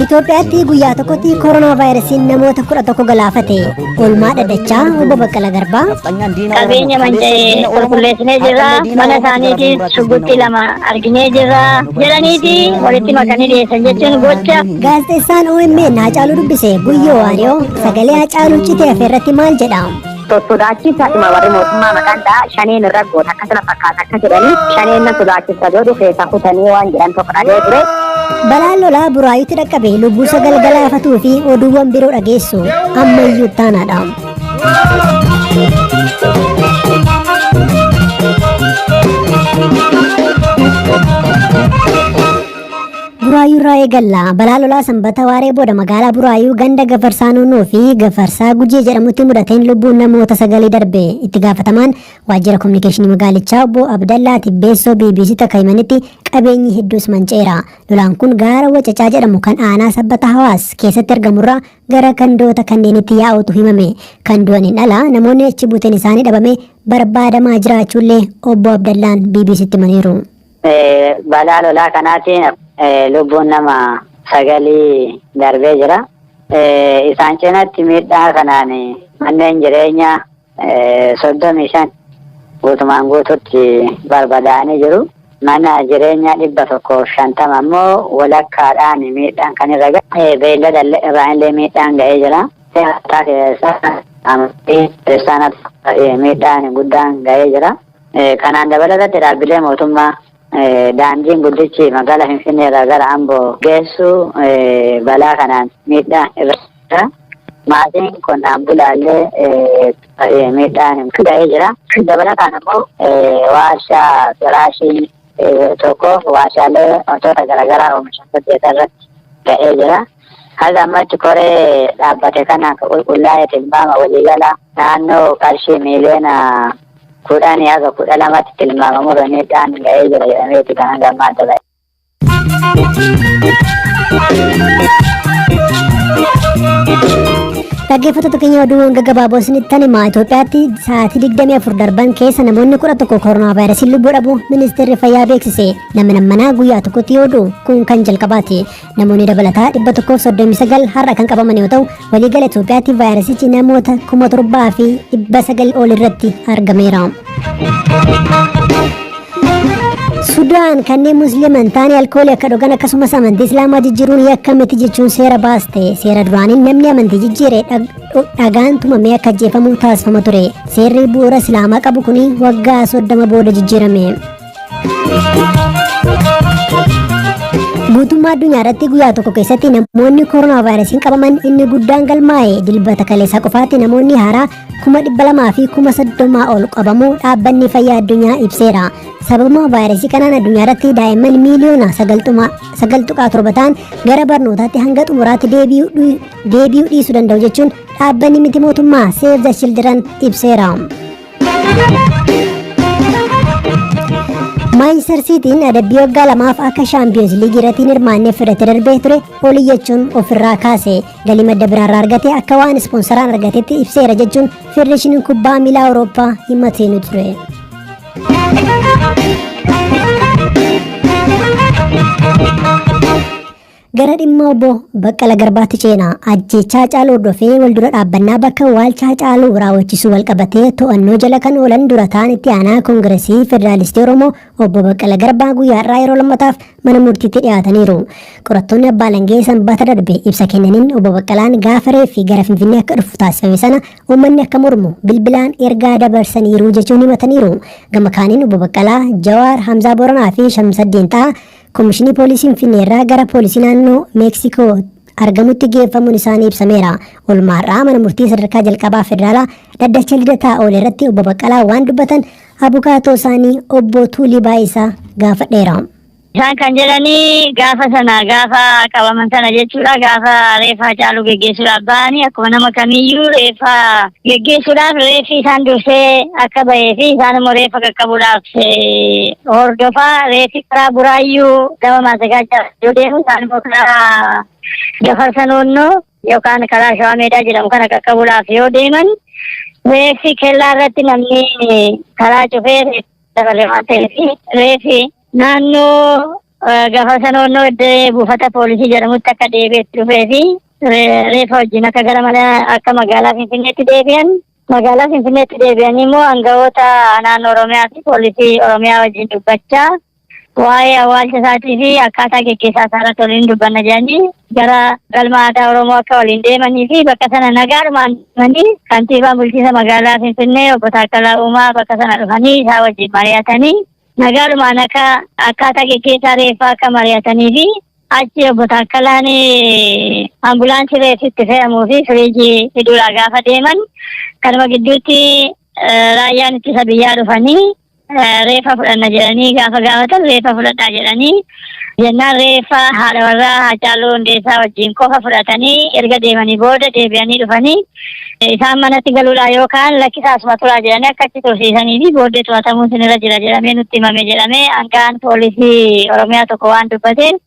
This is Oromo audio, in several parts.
Itoophiyaatti guyyaa tokkotti koronaa vaayirasiin namoota 11 galaafate. Oolmaa dhadhachaa obbo Baqqalaa Garbaa. Qabeenya manca'ee qulqulleessinee jirra. Mana isaaniitiif shugguxxii 2 arginee jirra. Jedhaniiti walitti makanii dhiyeessan jechuun gocha. Gaazexeessaan OMN Haacaaluu dubbise Guyyoo Waariyoo sagalee Haacaaluu citee hafe irratti maal jedha? Sodaachisa dhuma warri mootummaa maqaadhaa shaneen irra goota akkasuma fakkaata akka jedhanii shaneen na sodaachisa jedhu keessaa kutanii waan jedhan tokko dhagee ture. Balaan lolaa buraayyuutti dhaqqabe lubbuu 9 galaafatuu fi oduuwwan biroo dhageessu ammayyuu taanaadha. Buraayyuu irraa eegalla. Balaa lolaa sanbata waaree booda magaalaa Buraayyuu ganda Gafarsaa Noonnoo fi Gafarsaa Gujee jedhamutti mudateen lubbuun namoota 9 darbe. Itti gaafatamaan waajjira kominikeeshinii magaalichaa obbo Abdallaa Tibbeessoo BBC takka himanitti qabeenyi hedduus manca'eera. Lolaan kun gaara Wacacaa jedhamu kan aanaa sabbata Hawaas keessatti argamurraa gara gandoota kanneenitti yaa'utu himame. Kan du'aniin ala namoonni achi buuteen isaanii dhabame barbaadamaa jiraachuullee obbo Abdallaan BBCtti himaniiru. Balaa lolaa kanaatiin lubbuun nama 9 darbee jira. Isaan cinatti miidhaa kanaan manneen jireenyaa 35 guutumaan guututti barbadaa'anii jiru. Mana jireenyaa 150 ammoo walakkaadhaan miidhaan kan irra gahe. Beellada irraa illee miidhaan ga'ee jira. Seerataa keessa kiristaanatti miidhaan guddaan ga'ee jira. Kanaan dabalatatti dhaabbilee mootummaa daandiin guddichi magaalaa Finfinnee irraa gara Amboo geessu balaa kanaan miidhaan irra jira. Maatiin qonnaan bulaallee miidhaan ga'ee jira. Dabalataan ammoo warshaa firaashii tokkoof warshaalee wantoota garaagaraa oomishan hojjetan irratti ga'ee jira. Haala ammatti koree dhaabbate kana qulqullaa'ee tilmaama waliigalaa naannoo qarshii miiliyoona 10 haga 12tti tilmaamamuu miidhaan ga'ee jira jedhameeti kan gammaata ta'e. Dhaggeeffattoota keenya oduuwwan gaggabaaboo isinitti himaa. Itoophiyaatti sa'aatii 24 darban keessa namoonni 11 koronaa vaayirasiin lubbuu dhabu ministeerri fayyaa beeksise. Namni manaa guyyaa tokkotti yoo du'u kun kan jalqabaati. Namoonni dabalataa 139 har'a kan qabaman yoo ta'u waliigala Itoophiyaatti vaayirasichi namoota 7,900 ol irratti argameera. Sudaan kanneen musliiman taane alkoolii akka dhugan akkasumas amantii islaamaa jijjiiruun yakka miti jechuun seera baaste. Seera duraaniin namni amantii jijjiire dhagaan tumamee akka ajjeefamu taasifama ture. Seerri bu'uura islaamaa qabu kun waggaa 30 booda jijjiirame. Guutummaa addunyaa irratti guyyaa tokko keessatti namoonni koronaa vaayirasiin qabaman inni guddaan galmaa'e. Dilbata kaleessaa qofaatti namoonni haaraa 200,000 fi 30,000 ol qabamuu dhaabbanni fayyaa addunyaa ibseera. Sababa vaayirasii kanaan addunyaa irratti daa'imman miiliyoona 9.7 ta'an gara barnootaatti hanga xumuraatti deebi'uu dhiisuu danda'u jechuun dhaabbanni miti mootummaa Save the Children ibseera. Manchester Cityin adabbii waggaa 2 akka Champions League irratti hirmaannee fudhatee darbee ture oliyyachuun ofirraa kaase. Galii madda biraarraa argate akka waan ispoonsaraan argatetti ibseera jechuun Federeeshiniin Kubbaa Miilaa Awurooppaa himatee ture. Gara dhimma obbo Baqqalaa Garbaatti ceena. Ajjeechaa Haacaaluu hordofee waldura dhaabbannaa bakka awwaalcha Haacaaluu raawwachisuu walqabatee to'annoo jala kan oolan dura ta'an itti aanaa koongireesii federaalistii Oromoo obbo Baqqalaa Garbaa guyyaa irraa yeroo lammataaf mana murtiitti dhiyaataniiru. Qorattoonni abbaa alangaa sanbata darbe ibsa kennaniin obbo Baqqalaan gaafa reeffi gara Finfinnee akka dhufu taasifame sana uummanni akka mormu bilbilaan ergaa dabarsaniiru jechuun himataniiru. Gama kaaniin obbo Baqqalaa, Jawaar, Hamzaa Booranaa fi Shamsaddiin Xaa Komishinii Poolisii Finfinnee irraa gara Poolisii naannoo Meeksikoo argamutti geeffamuun isaanii ibsameera. Oolmaarraa mana murtii sadarkaa jalqabaa federaalaa dhaddacha lidataa oole irratti obbo Baqqalaa waan dubbatan abukaatoo isaanii obbo Tuulii Baayisaa gaafadheera. Isaan kan jedhanii gaafa qabaman sana jechuudha. Gaafa reeffa Haacaaluu geggeessuudhaaf ba'anii akkuma nama kamiyyuu reeffa geggeessuudhaaf reeffi isaan dursee akka bahee fi isaan immoo reeffa qaqqabuudhaaf hordofaa reeffi karaa Buraayyuu gama Maasagaachaa yoo deemu isaan immoo karaa Gafarsa Noonnoo yookaan karaa Shawaa Meedaa jedhamu kana qaqqabuudhaaf yoo deeman reeffi kellaa irratti namni karaa cufee dabalee waan ta'eef reeffi naannoo gaafa sanoonnoo iddoo buufata poolisii jedhamutti akka deebi'etti dhufee fi reefa wajjin akka gara mana akka magaalaa Finfinneetti deebi'an. Magaalaa Finfinneetti deebi'anii immoo aangawoota naannoo Oromiyaa fi poolisii Oromiyaa wajjin dubbachaa waa'ee awwaalcha isaatii fi akkaataa geggeessaa isaa irratti waliin dubbanna jedhanii gara galma aadaa Oromoo akka waliin deemanii fi bakka sana nagaadhumaan dhufanii kantiibaan bulchiinsa magaalaa Finfinnee obbo Taakkalaa Uumaa bakka sana dhufanii isaa wajjin mari'atanii nagaadhumaan akkaataa geggeessaa reeffaa akka mari'atanii fi achi obbo Taakkalaan ambulaansii reeffitti fe'amuu fi firiijii fiduudhaa gaafa deeman kanuma gidduutti raayyaan ittisa biyyaa dhufanii reeffa fudhanna jedhanii gaafa gaafatan reeffa fudhadhaa jedhanii jennaan reeffa haadha warraa Haacaaluu Hundeessaa wajjin qofa fudhatanii erga deemanii booda deebi'anii dhufanii isaan manatti galuudhaa yookaan lakkisaa asuma turaa jedhanii akkatti tursiisanii fi booddee to'atamuun sinirra jira jedhamee nutti himame jedhamee aangaan poolisii Oromiyaa tokko waan dubbateen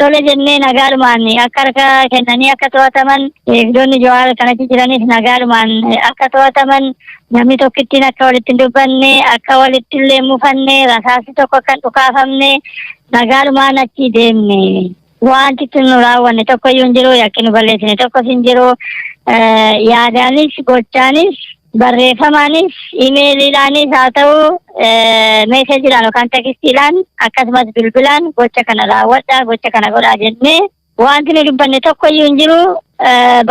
tole jennee nagaadhumaan akka harka kennanii akka to'ataman eegdonni Jawaar kanatti jiranis nagaadhumaan akka to'ataman namni tokkittiin akka walitti hin dubbanne akka walitti illee mufanne rasaasni tokko akka hin dhukaafamne nagaadhumaan achi deemne wanti nu raawwanne tokkoyyuu hin jiru yakki nu balleessine tokkos hin jiru yaadaanis gochaanis barreeffamaanis imeeliidhaanis haa ta'u meeseejiidhaan yookaan tekistiidhaan akkasumas bilbilaan gocha kana raawwadhaa gocha kana godhaa jennee wanti nu dubbanne tokkoyyuu hin jiru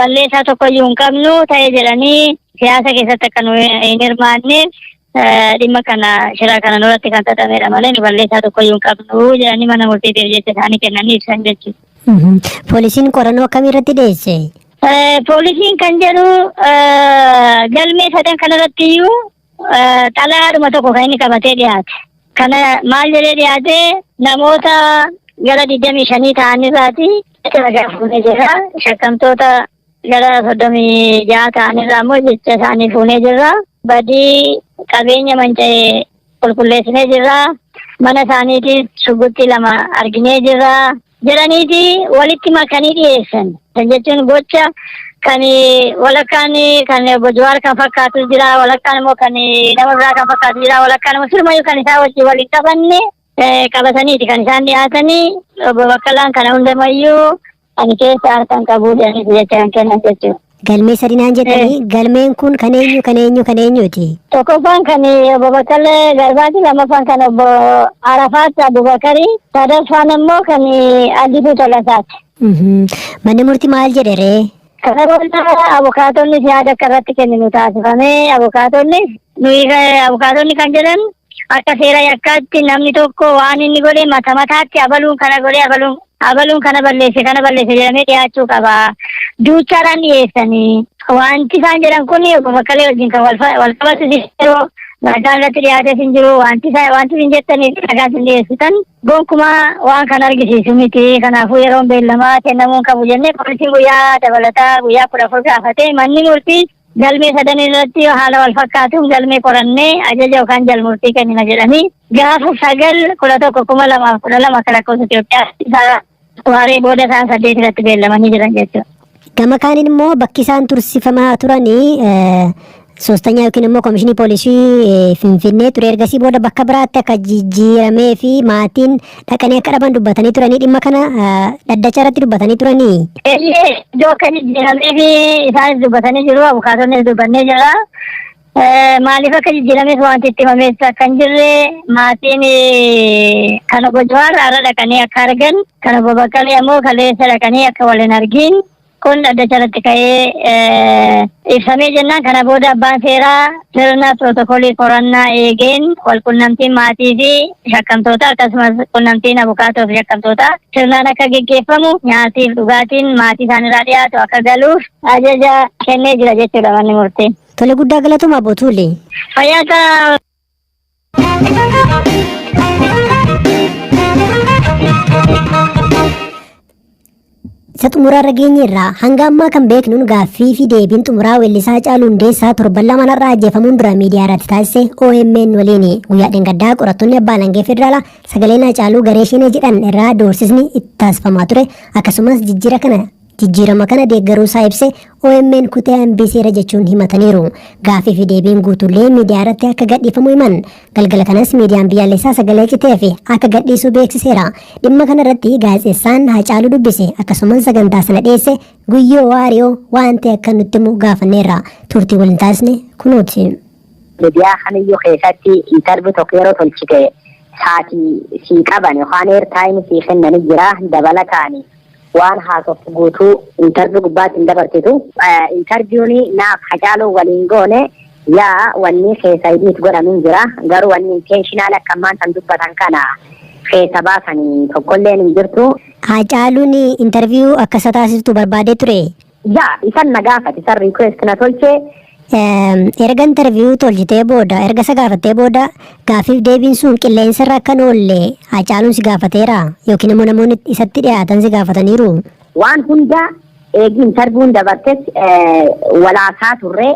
balleessaa tokkoyyuu hin qabnu ta'ee jedhanii siyaasa keessatti akka nu hin hirmaanneef dhimma kana shiraa kana nurratti kan xaxamedha malee nu balleessaa tokkoyyuu hin qabnu jedhanii mana murtiitiif jecha isaanii kennanii ibsan jechuudha. Poolisiin qorannoo akkamii irratti dhiyeesse? Poolisiin kan jedhu galmee sadan kanarratti iyyuu xalayaadhuma tokko kan inni qabatee dhiyaate. Kana maal jedhee dhiyaate namoota gara 25 ta'anirraati ragaa fuunee jira. Shakkamtoota gara 36 ta'anirraa immoo jecha isaanii fuunee jirra. Badii qabeenya manca'ee qulqulleessinee jirra. Mana isaaniitiif shugguxxii 2 arginee jirra. Jedhaniiti walitti makanii dhiyeessan. Jechuun gocha kan walakkaan kan obbo Jawaar kan fakkaatu jira, walakkaan immoo kan nama biraa kan fakkaatu jira, walakkaan immoo sirumayyuu kan isaa wajjin waliin qabanne qabataniiti kan isaan dhiyaatanii obbo Baqqalaan kana hundamayyuu ani keessa harkaan qabuu jedhaniiti jecha kan kennan jechuudha. Galmee sadinaan jedhanii galmeen kun kan eenyuuti? Tokkoffaan kan obbo Baqqalee Garbaati, lammaffaan kan obbo Arafaat Abubakarii, sadaffaan immoo kan Addisuu Tolasaati. Manni murtii maal jedhe ree? Kana booda abukaatonni yaada akka irratti kenninu taasifamee abukaatonni kan jedhan akka seera yakkaatti namni tokko waan inni godhe mata mataatti abaluun kana godhe abaluun kana balleesse jedhamee dhiyaachuu qaba. Duuchaadhaan dhiyeessanii wanti isaan jedhan kun obbo Baqqalee wajjin kan wal qabatu yeroo nagaan irratti dhiyaateef hin jiru wanti isin jettaniif nagaan isin dhiyeessitan gonkumaa waan kan argisiisu miti. Kanaafuu yeroon beellamaa kennamuun qabu jennee poolisiin guyyaa dabalataa guyyaa 14 gaafatee manni murtii galmee sadan irratti haala wal fakkaatuun galmee qorannee ajaja yookaan jalmurtii kennina jedhanii gaafa 9/11/2012 akka lakkoofsa Itoophiyaa waaree booda isaan 8 irratti beellamanii jiran jechuudha. Gama kaaniin immoo bakki isaan tursiifamaa turanii soostanya yookiin immoo komishinii poolisii Finfinnee ture. Ergasii booda bakka biraatti akka jijjiiramee fi maatiin dhaqanii akka dhaban dubbatanii turanii dhimma kana dhaddacha irratti dubbatanii turanii. Iddoo akka jijjiiramee fi isaanis dubbatanii jiru, abukaatonni dubbannee jira. Maaliif akka jijjiirames wanti itti himamees akka hin jirre maatiin kan obbo Jawaar har'a dhaqanii akka argan, kan obbo Baqqalee ammoo kaleessa dhaqanii akka wal hin argin kun dhaddacha irratti ka'ee ibsamee jennaan. Kana booda abbaan seeraa sirna pirootokoolii qorannaa eegeen walqunnamtiin maatii fi shakkamtoota akkasumas qunnamtiin abukaatoo fi shakkamtoota sirnaan akka geggeeffamu nyaatiif dhugaatiin maatii isaanirraa dhiyaatu akka galuuf ajaja kennee jira jechuudha manni murtii. Tole guddaa galatuma Obbo Tuulee. Fayyaa isa xumuraarra geenyerraa hanga ammaa kan beeknuun gaaffii fi deebiin xumuraa weellisaa Haacaaluu Hundeessaa torban lamarraa ajjeefamuun dura miidiyaa irratti taasise OMN waliin guyyaa dheengaddaa qorattoonni abbaa alangaa federaalaa sagaleen Haacaaluu garee shinee jedhan irraa doorsisni itti taasifamaa ture. Akkasumas jijjiirama kana deeggaruu isaa ibse OMN kutee MBC'ra jechuun himataniiru. Gaafii fi deebiin guutuullee miidiyaa irratti akka gadhiifamu himan. Galgala kanas miidiyaan biyyaalessaa sagalee citee fi akka gadhiisu beeksiseera. Dhimma kana irratti gaazexeessaan Haacaaluu dubbise akkasumas sagantaa sana dhiyeesse Guyyoo Waariyoo waan ta'e akka nutti himu gaafanneerra. Turtii waliin taasisne kunuuti. Miidiyaa kamiyyuu keessatti intarbii tokko yeroo tolchite saatii sii qaban yookaan eertaayimii sii kennanii jira dabalataan waan haasoftu guutuu intarbii gubbaatti hin dabarsitu. Intarbiiwwan naaf Haacaaluu waliin goone yaa wanni keessa idiit godhamin jira garuu wanni intenshiinaal akka ammaan san dubbatan kana keessa baasanii tokkolleen hin jirtu. Haacaaluun interviyuu akka isa taasiftu barbaadee ture. Yaa isan na gaafate isan riikweest na tolchee. Erga interviyuu tolchitee booda erga isa gaafattee booda gaafiif deebiin sun qilleensa irra akka oolle Haacaaluun si gaafateera yookiin immoo namoonni isatti dhiyaatan si gaafataniiru. Waan hunda eegi interviewun dabartes walaasaa turre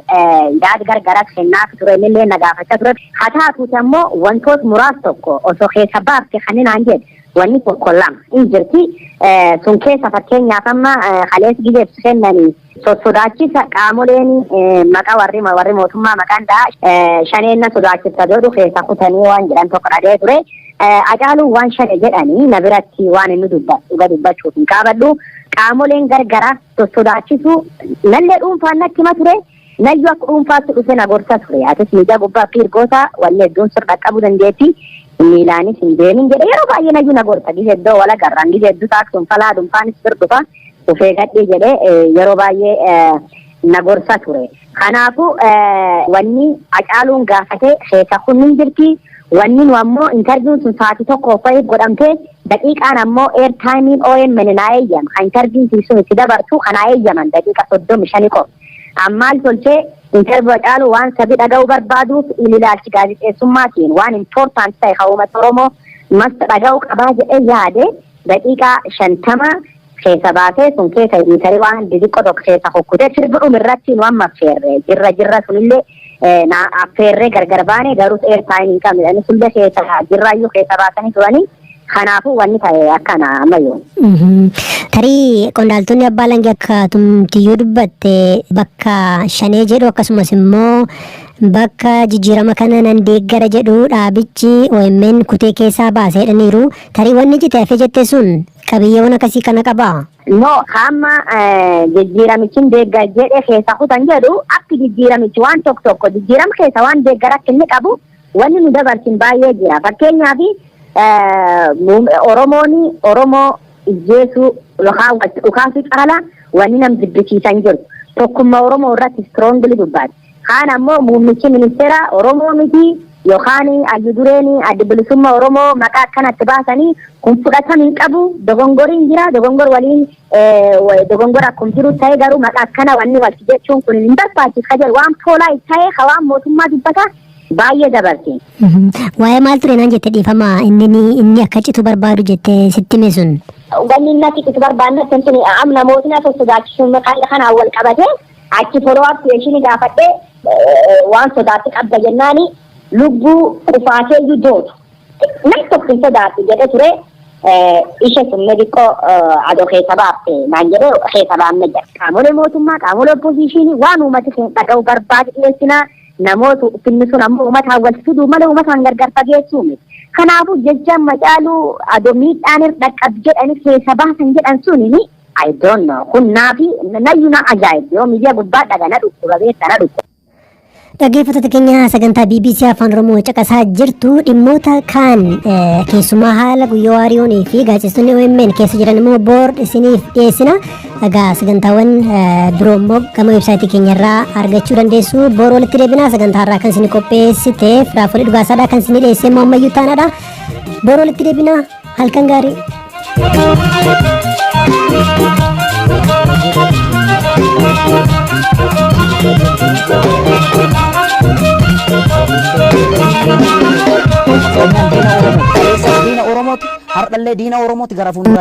yaada gargaraas kennaaf ture illee na gaafachaa ture. Haa taatuuti ammoo wantoota muraasa tokko osoo keessa baafte kaninaan jedhe wanni tokko lama hin jirti. Sun keessa fakkeenyaaf amma halees gideebsu kennanii sodaachisa qaamoleen maqaa warri mootummaa maqaan shaneenna sodaachisa jedhu keessa kutanii waan jedhan tokko dhagee ture. Haacaaluun waan shane jedhanii na biratti waan inni dhuga dubbachuuf hin qaabadhu. Qaamoleen gargaraa sodaachisu nallee dhuunfaan natti hima ture. Nayyuu akka dhuunfaatti dhufe na gorsa ture. Atis miidiyaa gubbaa fi hirgoota wanni hedduun sirra qabuu dandeetti. Miilaanis hin deemin jedhe yeroo baay'ee nayyuu na gorsa. Gizeeddoo wala garraan gizeedduu taaksuun falaa dhuunfaanis firdufa. Dhufee gadhee jedhe yeroo baay'ee na gorsa ture. Kanaafuu wanni Haacaaluun gaafate keessa kun hin jirti. Wanni nu ammoo interviewun sun sa'aatii tokko fa'ii godhamte daqiiqaan ammoo eertaayimiin OMN naa eeyyama. Kan interviewun sun itti dabartu kanaa eeyyaman daqiiqa 35 qofa. Ammaal tolchee interview Haacaaluu waan sabi dhaga'uu barbaaduuf ilaalchi gaazexeessummaatiin waan important ta'e haa uummata Oromoo masta dhaga'uu qabaa jedhee yaade daqiiqaa 50 keessa baasee sun keessa hiitanii waan xixiqqoo tokko keessa hokkutee sirbidhuma irratti nu amma affeerre jirra sunillee na affeerree gargar baane garuu eertaayimii hin qabne sunillee keessa jirraayyuu keessa baasanii turanii. Kanaafuu wanni ta'e akkana ammayyuu. Tarii qondaaltonni abbaa lange akka tumtiyyuu dubbatte bakka shanee jedhu akkasumas immoo bakka jijjiirama kana nan deeggara jedhu dhaabichi OMN kutee keessaa baaseedhaniiru. Tarii wanni jite hafe jette sun qabiyyeewwan akkasii kana qabaa? No, hamma jijjiiramichi deeggar jedhe keessa kutan jedhu akka jijjiiramichi waan tokko jijjiirama keessa waan deeggara akka inni qabu wanni nu dabarsin baay'ee jira. Fakkeenyaaf Oromoo ijjeesuu yookaan dhukaasuu caalaa wanni nam jibbisiisan jiru. Tokkummaa Oromoo irratti strongly dubbaate. Kaan ammoo muummichi ministeera Oromoo miti yookaan adda dureen adda bilisummaa Oromoo maqaa akkanatti baasanii kun fudhatamuu qabu dogongoriin jira dogongor waliin dogongora akkuma jiru ta'e garuu maqaa akkana wanni walti jechuun kun hin barbaachisu kajedhu waan foolaa ta'e hawaan mootummaa dubbata. Baay'ee dabarti. Waa'ee maal ture naan jette dhiifama inni akka citu barbaadu jette sitti hime sun. Wanni inni akka citu barbaadna sun amma namootni akka sodaachisuun maqaan kanaan wal qabate achi follow-up question gaafadhee waan sodaatti qabda jennaani lubbuu qufaatee iyyuu dootu. Namni tokko hin sodaatu jedhe ture ishee sun xiqqoo adoo keessa baafte naan jedhee keessa baafne jedha. Qaamolee mootummaa qaamolee oppositionii waan uummati dhaga'u barbaadu dhiyeessinaa. Namoota finni sun ammoo uummata wal fiduu malee uummataan gargar fageessuu miti. Kanaafuu jecha Haacaaluu adoo miidhaan dhaqqab jedhanii keessa baasan jedhan suni I don't know. Kun naafi nayyuu na ajaa'ibu yoo miidiyaa gubbaa dhagana dhukkuba beekana dhukkuba. Dhaggeeffattoota keenya sagantaa BBC Afaan Oromoo caqasaa jirtu dhimmoota kaan keessumaa haala Guyyoo Waariyoonii fi gaazexeessonni OMN keessa jiran immoo boord isiniif dhiyeessina. Egaa sagantaawwan biroo immoo gama websaayitii keenyarraa argachuu dandeessu. Boor walitti deebinaa sagantaarraa kan isin qopheessite firaafolee dhugaasaadhaa kan isin dhiyeesse immoo ammayyuu taanaadha. Boor walitti deebinaa halkan gaarii. Diina Oromooti har'allee diina Oromooti gara fuuldura